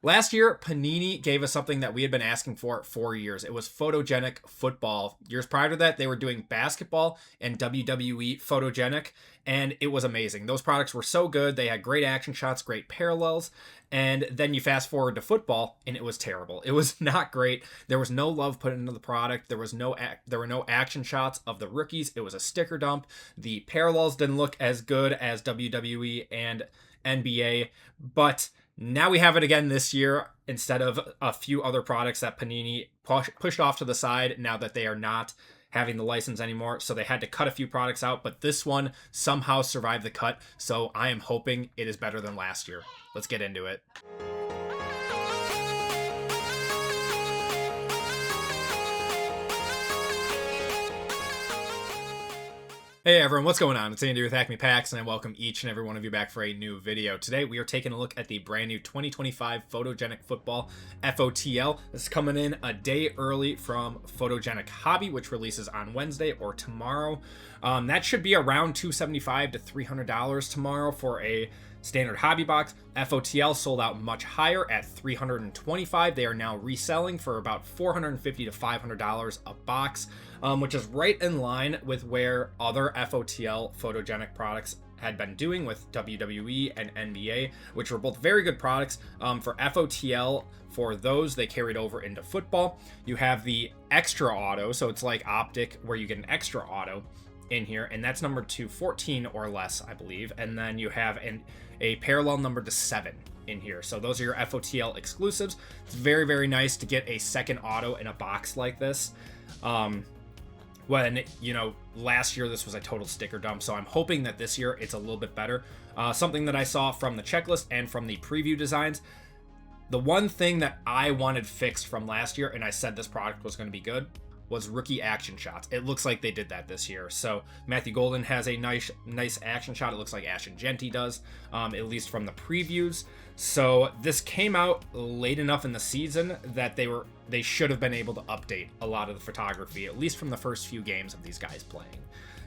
Last year, Panini gave us something that we had been asking for years. It was photogenic football. Years prior to that, they were doing basketball and WWE photogenic, and it was amazing. Those products were so good. They had great action shots, great parallels, and then you fast forward to football, and it was terrible. It was not great. There was no love put into the product. There were no action shots of the rookies. It was a sticker dump. The parallels didn't look as good as WWE and NBA, but now we have it again this year instead of a few other products that Panini pushed off to the side now that they are not having the license anymore. So they had to cut a few products out, but this one somehow survived the cut. So I am hoping it is better than last year. Let's get into it. Hey everyone, what's going on? It's Andy with Acme Packs, and I welcome each and every one of you back for a new video. Today we are taking a look at the brand new 2025 Photogenic Football FOTL. This is coming in a day early from Photogenic Hobby, which releases on Wednesday or tomorrow. That should be around $275 to $300 tomorrow for a standard hobby box. FOTL sold out much higher at $325. They are now reselling for about $450 to $500 a box, which is right in line with where other FOTL photogenic products had been doing with WWE and NBA, which were both very good products. For FOTL, for those, they carried over into football. You have the extra auto, so it's like Optic, where you get an extra auto in here, and that's numbered to 14 or less, I believe. And then you have a parallel numbered to 7 in here. So those are your FOTL exclusives. It's very, very nice to get a second auto in a box like this. When, last year this was a total sticker dump, so I'm hoping that this year it's a little bit better. Something that I saw from the checklist and from the preview designs, the one thing that I wanted fixed from last year, and I said this product was going to be good, was rookie action shots. It looks like they did that this year. So Matthew Golden has a nice action shot. It looks like Ashton Jeanty does, at least from the previews. So this came out late enough in the season that they should have been able to update a lot of the photography, at least from the first few games of these guys playing.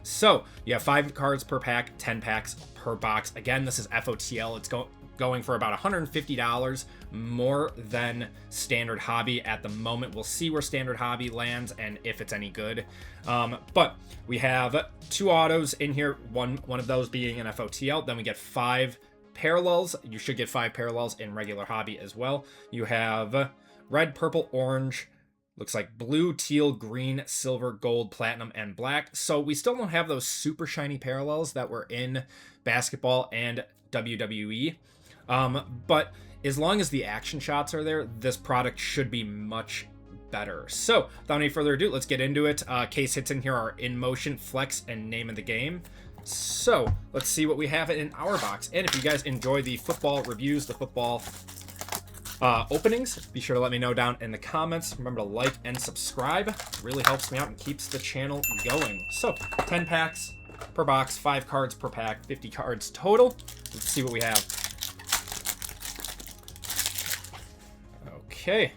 So you have 5 cards per pack, 10 packs per box. Again, this is FOTL. It's going for about $150 more than standard hobby at the moment. We'll see where standard hobby lands and if it's any good. But we have 2 autos in here, one of those being an FOTL. Then we get 5 parallels. You should get 5 parallels in regular hobby as well. You have red, purple, orange, looks like blue, teal, green, silver, gold, platinum, and black. So we still don't have those super shiny parallels that were in basketball and WWE. But as long as the action shots are there, this product should be much better. So without any further ado, let's get into it. Case hits in here are In Motion, Flex, and Name of the Game. So let's see what we have in our box. And if you guys enjoy the football reviews, the football openings, be sure to let me know down in the comments. Remember to like and subscribe. It really helps me out and keeps the channel going. So 10 packs per box, 5 cards per pack, 50 cards total. Let's see what we have. Okay,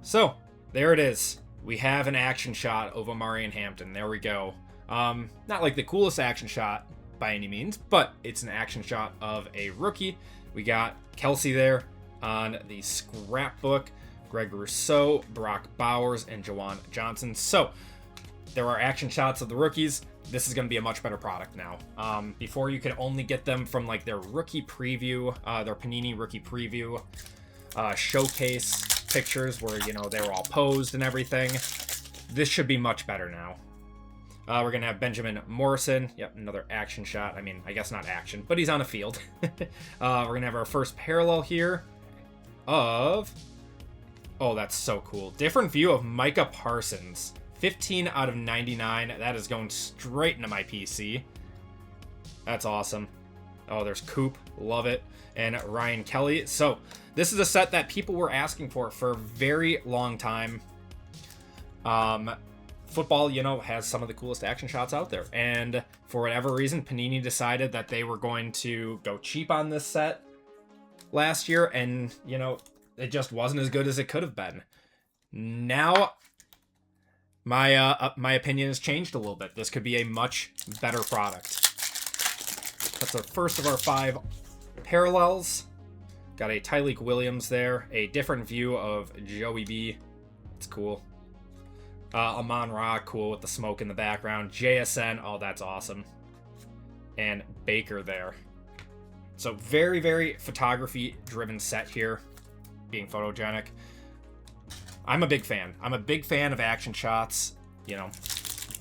so there it is. We have an action shot of Omarion Hampton. There we go. Not like the coolest action shot by any means, but it's an action shot of a rookie. We got Kelsey there on the Scrapbook, Greg Rousseau, Brock Bowers, and Jawan Johnson. So there are action shots of the rookies. This is going to be a much better product now. Before you could only get them from like their rookie preview, their Panini rookie preview showcase pictures where, they were all posed and everything. This should be much better now. We're going to have Benjamin Morrison. Yep, another action shot. I mean, I guess not action, but he's on a field. We're going to have our first parallel here of... Oh, that's so cool. Different view of Micah Parsons. 15 out of 99. That is going straight into my PC. That's awesome. Oh, there's Coop. Love it. And Ryan Kelly. So this is a set that people were asking for a very long time. Football, has some of the coolest action shots out there. And for whatever reason, Panini decided that they were going to go cheap on this set last year. And, it just wasn't as good as it could have been. Now, my opinion has changed a little bit. This could be a much better product. That's the first of our 5 parallels. Got a Tyreek Williams there. A different view of Joey B. It's cool. Amon-Ra, cool with the smoke in the background. JSN, oh, that's awesome. And Baker there. So very, very photography-driven set here, being photogenic. I'm a big fan. I'm a big fan of action shots, you know,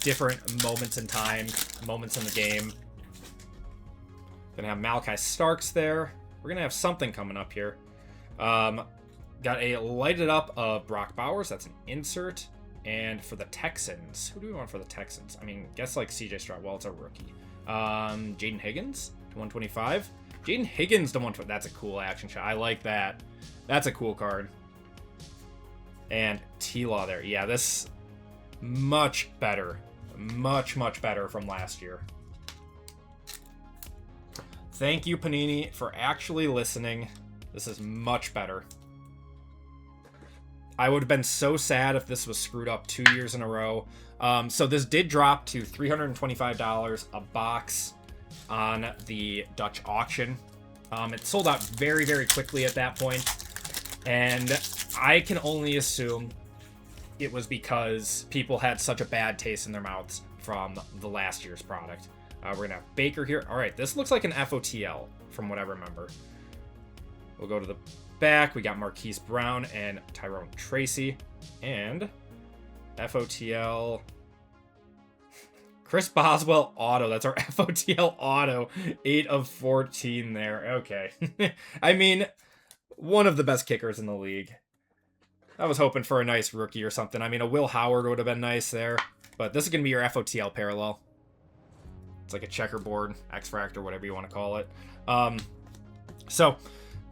different moments in time, moments in the game. Gonna have Malachi Starks there. We're gonna have something coming up here. Got a lighted up of Brock Bowers. That's an insert. And for the Texans, who do we want for the Texans? I mean, guess like CJ Stroud. Well, it's a rookie. Jaden Higgins to 125. Jaden Higgins to 120. That's a cool action shot. I like that. That's a cool card. And T-Law there. Yeah, this much better. Much, much better from last year. Thank you, Panini, for actually listening. This is much better. I would have been so sad if this was screwed up 2 years in a row. So this did drop to $325 a box on the Dutch auction. It sold out very, very quickly at that point. And I can only assume it was because people had such a bad taste in their mouths from the last year's product. We're going to have Baker here. All right, this looks like an FOTL from what I remember. We'll go to the back. We got Marquise Brown and Tyrone Tracy. And FOTL... Chris Boswell auto. That's our FOTL auto. 8 of 14 there. Okay. I mean, one of the best kickers in the league. I was hoping for a nice rookie or something. I mean, a Will Howard would have been nice there. But this is going to be your FOTL parallel. It's like a checkerboard, X-Fractor, whatever you want to call it. So,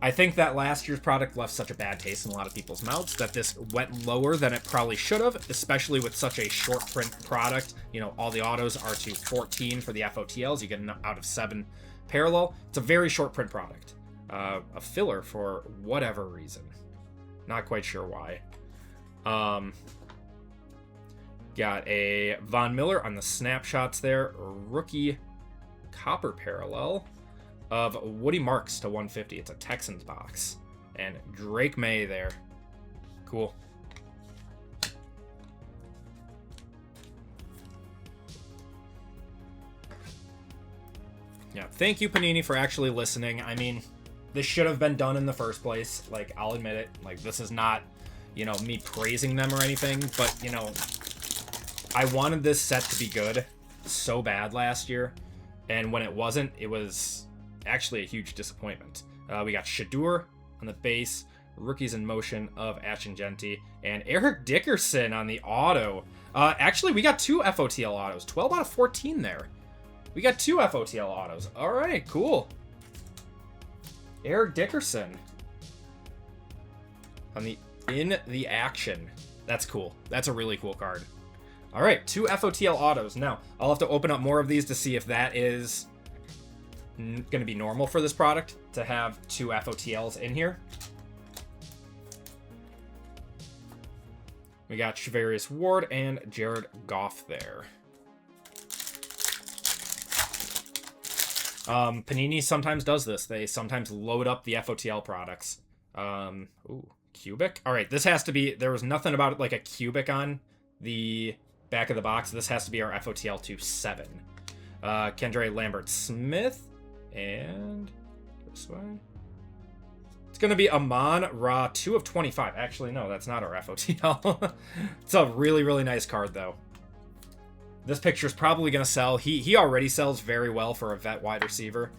I think that last year's product left such a bad taste in a lot of people's mouths that this went lower than it probably should have, especially with such a short print product. You know, all the autos are to 14 for the FOTLs. You get an out of 7 parallel. It's a very short print product. A filler for whatever reason. Not quite sure why. Got a Von Miller on the snapshots there. Rookie copper parallel of Woody Marks to 150. It's a Texans box. And Drake May there. Cool. Yeah, thank you, Panini, for actually listening. I mean, this should have been done in the first place. Like, I'll admit it. Like, this is not, you know, me praising them or anything. But, you know, I wanted this set to be good so bad last year. And when it wasn't, it was actually a huge disappointment. We got Shadur on the base, Rookies in Motion of Ashton Jeanty, and Eric Dickerson on the auto. Actually, we got 2 FOTL autos. 12 out of 14 there. We got 2 FOTL autos. All right, cool. Eric Dickerson on the in the action. That's cool. That's a really cool card. All right, 2 FOTL autos. Now, I'll have to open up more of these to see if that is going to be normal for this product to have 2 FOTLs in here. We got Shavarius Ward and Jared Goff there. Panini sometimes does this. They sometimes load up the FOTL products. Ooh, cubic. All right, this has to be, there was nothing about it like a cubic on the back of the box. This has to be our FOTL 27. Kendre Lambert-Smith. And this way. It's going to be Amon-Ra 2 of 25. Actually, no, that's not our FOTL. It's a really, really nice card, though. This picture is probably going to sell. He already sells very well for a vet wide receiver.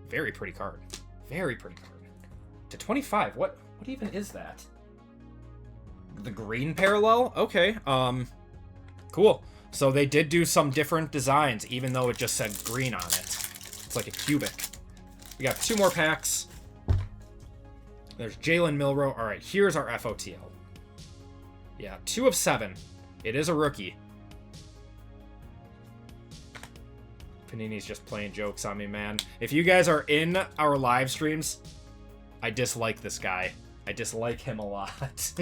Very pretty card. Very pretty card. To 25. What even is that? The green parallel? Okay. Cool. So they did do some different designs, even though it just said green on it. It's like a cubic. We got 2 more packs. There's Jalen Milroe. All right, here's our FOTL. Yeah, 2 of 7. It is a rookie. Panini's just playing jokes on me, man. If you guys are in our live streams, I dislike this guy. I dislike him a lot.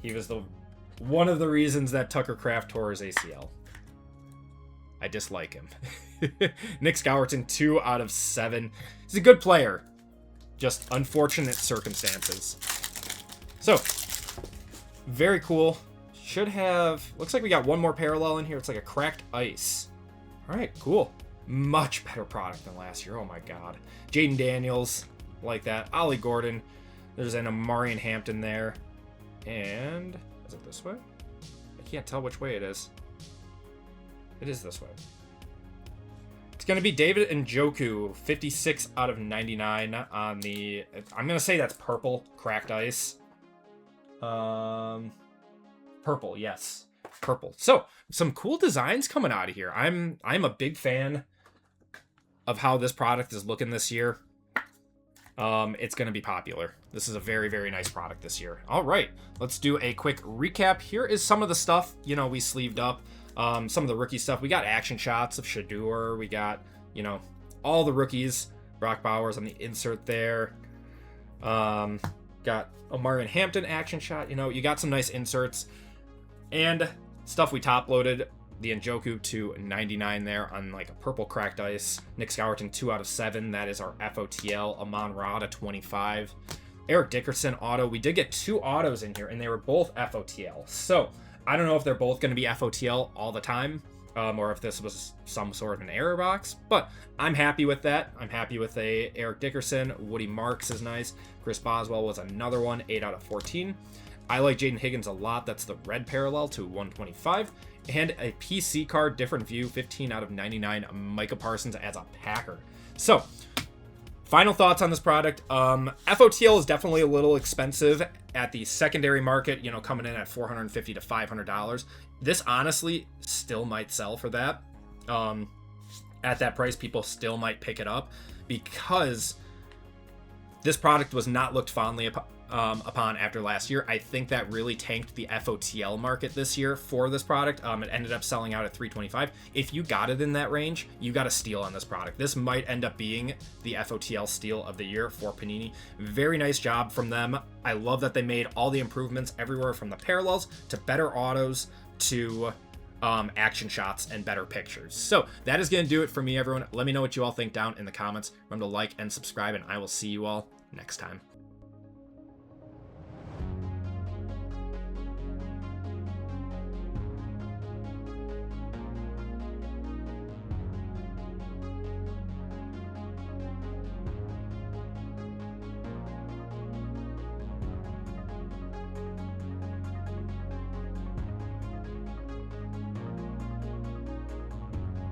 He was one of the reasons that Tucker Kraft tore his ACL. I dislike him. Nick Scowerton, 2 out of 7. He's a good player. Just unfortunate circumstances. So, very cool. Should have... Looks like we got one more parallel in here. It's like a cracked ice. All right, cool. Much better product than last year. Oh my god. Jaden Daniels, like that. Ollie Gordon. There's an Omarion Hampton there. And... Is it this way? I can't tell which way it is. It is this way. It's going to be David Njoku, 56 out of 99 on the... I'm going to say that's purple, cracked ice. Purple, yes. Purple. So, some cool designs coming out of here. I'm a big fan of how this product is looking this year. It's going to be popular. This is a very, very nice product this year. All right, let's do a quick recap. Here is some of the stuff, you know, we sleeved up. Some of the rookie stuff. We got action shots of Shador. We got, you know, all the rookies. Brock Bowers on the insert there. Got Omarion Hampton action shot. You know, you got some nice inserts. And stuff we top loaded. The Njoku to 99 there on like a purple cracked ice. Nick Scowerton, 2 out of 7. That is our FOTL. Amon Ra to 25. Eric Dickerson auto. We did get 2 autos in here, and they were both FOTL. So, I don't know if they're both going to be FOTL all the time, or if this was some sort of an error box, but I'm happy with that. I'm happy with a Eric Dickerson. Woody Marks is nice. Chris Boswell was another one, 8 out of 14. I like Jaden Higgins a lot. That's the red parallel to 125. And a PC card, different view, 15 out of 99. Micah Parsons as a Packer. So, final thoughts on this product. FOTL is definitely a little expensive at the secondary market, you know, coming in at $450 to $500. This honestly still might sell for that. At that price, people still might pick it up because this product was not looked fondly upon after last year. I think that really tanked the FOTL market this year for this product. It ended up selling out at $325. If you got it in that range, you got a steal on this product. This might end up being the FOTL steal of the year for Panini. Very nice job from them. I love that they made all the improvements everywhere from the parallels to better autos to action shots and better pictures. So that is going to do it for me, everyone. Let me know what you all think down in the comments. Remember to like and subscribe, and I will see you all next time.